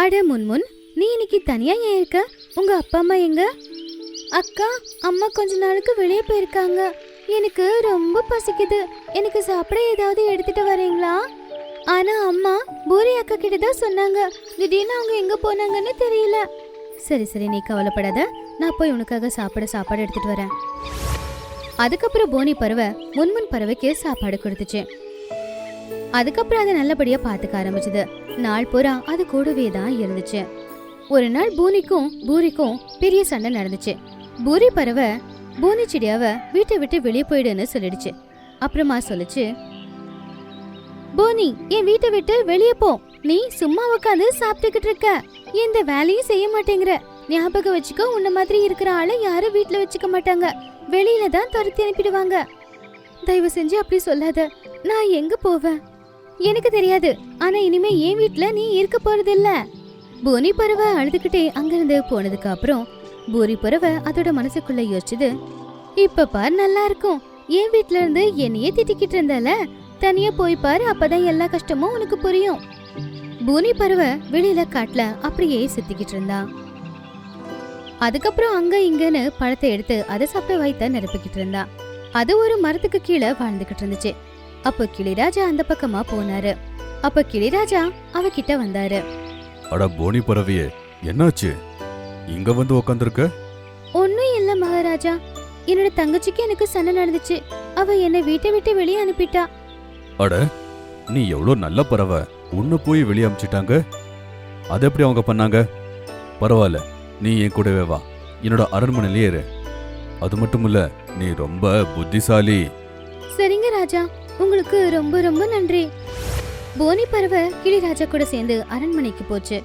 அட முன்முன், நீ இன்னைக்கு தனியா ஏன் இருக்க? உங்க அப்பா அம்மா எங்க? அக்கா, அம்மா கொஞ்ச நாளுக்கு வெளியே போயிருக்காங்க. எனக்கு ரொம்ப பசிக்குது. எனக்கு சாப்பிட ஏதாவது எடுத்துட்டு வரீங்களா? ஆனா அம்மா பூரி அக்கா கிட்ட தான் சொன்னாங்க. திடீர்னு அவங்க எங்க போனாங்கன்னு தெரியல. சரி சரி, நீ கவலைப்படாத. நான் போய் உனக்காக சாப்பாடு எடுத்துட்டு வரேன். அதுக்கப்புறம் போனி பறவை முன்முன் பறவைக்கு சாப்பாடு கொடுத்துச்சு. அதுக்கப்புறம் அதை நல்லபடியா பாத்துக்க ஆரம்பிச்சது. நாள் பூரா அது கூடவே தான் இருந்துச்சு. ஒரு நாள் பூரிக்கும் பெரிய சண்டை நடந்துச்சு. பூரி பறவை பூனி செடியாவ வீட்டை விட்டு வெளியே போயிடுன்னு சொல்லிடுச்சு. அப்புறமா சொல்லுச்சு, போனி, என் வீட்டை விட்டு வெளியே போ. நீ சும்மா உட்காந்து சாப்பிட்டுக்கிட்டு இருக்க, எந்த வேலையும் செய்ய மாட்டேங்கிற. ஞாபகம் வச்சுக்கோ, உன்ன மாதிரி இருக்கிற ஆளை யாரும் வீட்டுல வச்சுக்க மாட்டாங்க. வெளியில தான் துரத்தி அனுப்பிடுவாங்க. தயவு செஞ்சு அப்படி சொல்லாத. நான் எங்க போவேன் எனக்கு தெரியாது. ஆனா இனிமே என் வீட்டுல நீ இருக்க போறது இல்ல. பூனி பறவை அழுதுகிட்டே அங்கிருந்து போனதுக்கு அப்புறம் பூரி பறவை அதோட மனசுக்குள்ள யோசிச்சது, இப்ப பாரு நல்லா இருக்கும். என் வீட்டுல இருந்து என்னையே திட்டிக்கிட்டு இருந்தால, தனியா போய் பாரு, அப்பதான் எல்லா கஷ்டமும் உனக்கு புரியும். பூனி பறவை வெளியில காட்டுல அப்படியே சுத்திக்கிட்டு இருந்தா. அதுக்கப்புறம் அங்க இங்கன்னு பழத்தை எடுத்து அதை சாப்பிட வைத்த நிரப்பிக்கிட்டு இருந்தா. அது ஒரு மரத்துக்கு கீழே வாழ்ந்துகிட்டு இருந்துச்சு. அப்ப கிளிராஜா அந்த பக்கமா போனாரு. அப்ப கிளிராஜா அவகிட்ட வந்தாரு. அட போனி பறவையே, என்னாச்சு? இங்க வந்து உக்காந்துருக்க? ஒன்னும் இல்ல மகாராஜா, என்னோட தங்கச்சிக்கு எனக்கு சண்டை நடந்துச்சு. அவ என்னை வீட்டை விட்டு வெளியே அனுப்பிட்டா. அட, நீ எவ்வளவு நல்ல பறவை, உன்னை போய் வெளியே அனுப்பிச்சிட்டாங்க. அது எப்படி அவங்க பண்ணாங்க? பரவாயில்ல, நீ என் கூடவே வா, என்னோட அரண்மனையிலே இரு. அது மட்டும் இல்ல, நீ ரொம்ப புத்திசாலி. சரிங்க ராஜா, உங்களுக்கு ரொம்ப ரொம்ப நன்றி. போனி பறவை கிளிராஜா கூட சேர்ந்து அரண்மனைக்கு போச்சு.